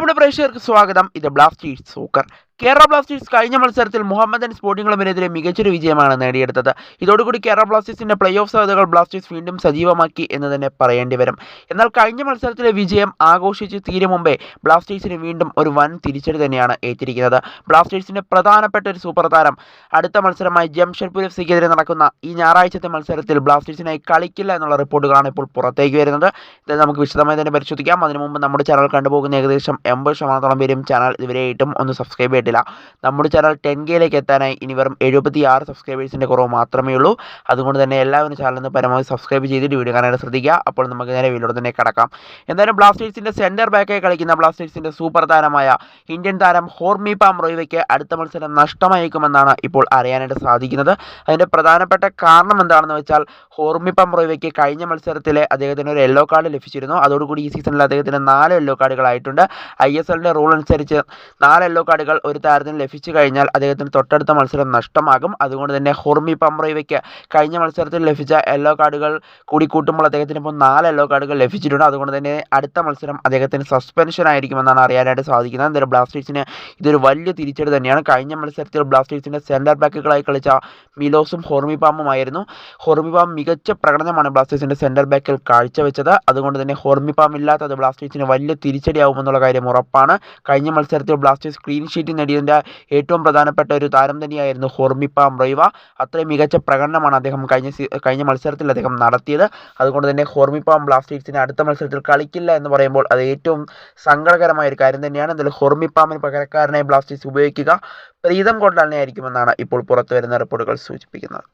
പ്രിയപ്പെട്ട പ്രേക്ഷകർക്ക് സ്വാഗതം. ഇത് ബ്ലാസ്റ്റേഴ്സ് സൂക്കർ. കേരള ബ്ലാസ്റ്റേഴ്സ് കഴിഞ്ഞ മത്സരത്തിൽ മുഹമ്മദൻ സ്പോർട്ടിംഗ് ക്ലബിനെതിരെ മികച്ചൊരു വിജയമാണ് നേടിയെടുത്തത്. ഇതോടുകൂടി കേരള ബ്ലാസ്റ്റേഴ്സിന്റെ പ്ലേ ഓഫ് സാധ്യതകൾ ബ്ലാസ്റ്റേഴ്സ് വീണ്ടും സജീവമാക്കി എന്ന് തന്നെ പറയേണ്ടി വരും. എന്നാൽ കഴിഞ്ഞ മത്സരത്തിലെ വിജയം ആഘോഷിച്ച് തീരും മുമ്പേ ബ്ലാസ്റ്റേഴ്സിന് വീണ്ടും ഒരു വൻ തിരിച്ചടി തന്നെയാണ് ഏറ്റിരിക്കുന്നത്. ബ്ലാസ്റ്റേഴ്സിന്റെ പ്രധാനപ്പെട്ട ഒരു സൂപ്പർ താരം അടുത്ത മത്സരമായി ജംഷഡ്പൂർ എഫ്സിക്കെതിരെ നടക്കുന്ന ഈ ഞായറാഴ്ചത്തെ മത്സരത്തിൽ ബ്ലാസ്റ്റേഴ്സിനായി കളിക്കില്ല എന്നുള്ള റിപ്പോർട്ടുകളാണ് ഇപ്പോൾ പുറത്തേക്ക് വരുന്നത്. ഇത് നമുക്ക് വിശദമായി തന്നെ പരിശോധിക്കാം. അതിനു മുമ്പ് നമ്മുടെ ചാനൽ കണ്ടുപോകുന്ന ഏകദേശം 80% പേരും ചാനൽ ഇതുവരെയായിട്ടും ഒന്ന് സബ്സ്ക്രൈബ് ചെയ്തിട്ടില്ല. നമ്മുടെ ചാനൽ 10Kയിലേക്ക് എത്താനായി ഇനി വെറും 76 സബ്സ്ക്രൈബേഴ്സിൻ്റെ കുറവ് മാത്രമേ ഉള്ളൂ. അതുകൊണ്ട് തന്നെ എല്ലാവരും ചാനലിന് പരമാവധി സബ്സ്ക്രൈബ് ചെയ്തിട്ട് വീഡിയോ കാണാനായിട്ട് ശ്രദ്ധിക്കുക. അപ്പോൾ നമുക്ക് നേരെ വീഡിയോയിൽ തന്നെ കിടക്കാം. എന്തായാലും ബ്ലാസ്റ്റേഴ്സിൻ്റെ സെൻറ്റർ ബാക്കായി കളിക്കുന്ന ബ്ലാസ്റ്റേഴ്സിൻ്റെ സൂപ്പർ താരമായ ഇന്ത്യൻ താരം ഹോർമിപാം റോയ്വയ്ക്ക് അടുത്ത മത്സരം നഷ്ടമായേക്കുമെന്നാണ് ഇപ്പോൾ അറിയാനായിട്ട് സാധിക്കുന്നത്. അതിൻ്റെ പ്രധാനപ്പെട്ട കാരണം എന്താണെന്ന് വെച്ചാൽ ഹോർമിപാം റോയ്വയ്ക്ക് കഴിഞ്ഞ മത്സരത്തിൽ അദ്ദേഹത്തിന് ഒരു യെല്ലോ കാർഡ് ലഭിച്ചിരുന്നു. അതോടുകൂടി ഈ സീസണിൽ അദ്ദേഹത്തിന് 4 യെല്ലോ കാർഡുകളായിട്ടുണ്ട്. ISLൻ്റെ റൂൾ അനുസരിച്ച് 4 യെല്ലോ കാർഡുകൾ ഒരു താരത്തിന് ലഭിച്ചു കഴിഞ്ഞാൽ അദ്ദേഹത്തിന് തൊട്ടടുത്ത മത്സരം നഷ്ടമാകും. അതുകൊണ്ട് തന്നെ ഹോർമിപാം റോയ്വയ്ക്ക് കഴിഞ്ഞ മത്സരത്തിൽ ലഭിച്ച യെല്ലോ കാർഡുകൾ കൂടി കൂട്ടുമ്പോൾ അദ്ദേഹത്തിന് ഇപ്പോൾ 4 യെല്ലോ കാർഡുകൾ ലഭിച്ചിട്ടുണ്ട്. അതുകൊണ്ട് തന്നെ അടുത്ത മത്സരം അദ്ദേഹത്തിന് സസ്പെൻഷൻ ആയിരിക്കുമെന്നാണ് അറിയാനായിട്ട് സാധിക്കുന്നത്. എന്തായാലും ബ്ലാസ്റ്റേഴ്സിന് ഇതൊരു വലിയ തിരിച്ചടി തന്നെയാണ്. കഴിഞ്ഞ മത്സരത്തിൽ ബ്ലാസ്റ്റേഴ്സിൻ്റെ സെൻറ്റർ ബാക്കുകളായി കളിച്ച മിലോസും ഹോർമിപാമുമായിരുന്നു. ഹോർമിപാം മികച്ച പ്രകടനമാണ് ബ്ലാസ്റ്റേഴ്സിൻ്റെ സെൻറ്റർ ബാക്കിൽ കാഴ്ചവെച്ചത്. അതുകൊണ്ട് തന്നെ ഹോർമിപാം ഇല്ലാത്തത് ബ്ലാസ്റ്റേഴ്സിന് വലിയ തിരിച്ചടിയാവുമെന്നുള്ള കാര്യം ഉറപ്പാണ്. കഴിഞ്ഞ മത്സരത്തിൽ ബ്ലാസ്റ്റേഴ്സ് ക്ലീൻ ഷീറ്റ് നേടിയതിൻ്റെ ഏറ്റവും പ്രധാനപ്പെട്ട ഒരു താരം തന്നെയായിരുന്നു ഹോർമിപാം റോയ്വ. അത്രയും മികച്ച പ്രകടനമാണ് അദ്ദേഹം കഴിഞ്ഞ മത്സരത്തിൽ അദ്ദേഹം നടത്തിയത്. അതുകൊണ്ട് തന്നെ ഹോർമിപാം ബ്ലാസ്റ്റേഴ്സിന് അടുത്ത മത്സരത്തിൽ കളിക്കില്ല എന്ന് പറയുമ്പോൾ അത് ഏറ്റവും സങ്കടകരമായ ഒരു കാര്യം തന്നെയാണ്. എന്തായാലും ഹോർമിപാമിന് പകരക്കാരനായി ബ്ലാസ്റ്റേഴ്സ് ഉപയോഗിക്കുക പ്രീതം കൊണ്ടാലിനെ ആയിരിക്കുമെന്നാണ് ഇപ്പോൾ പുറത്തു വരുന്ന റിപ്പോർട്ടുകൾ സൂചിപ്പിക്കുന്നത്.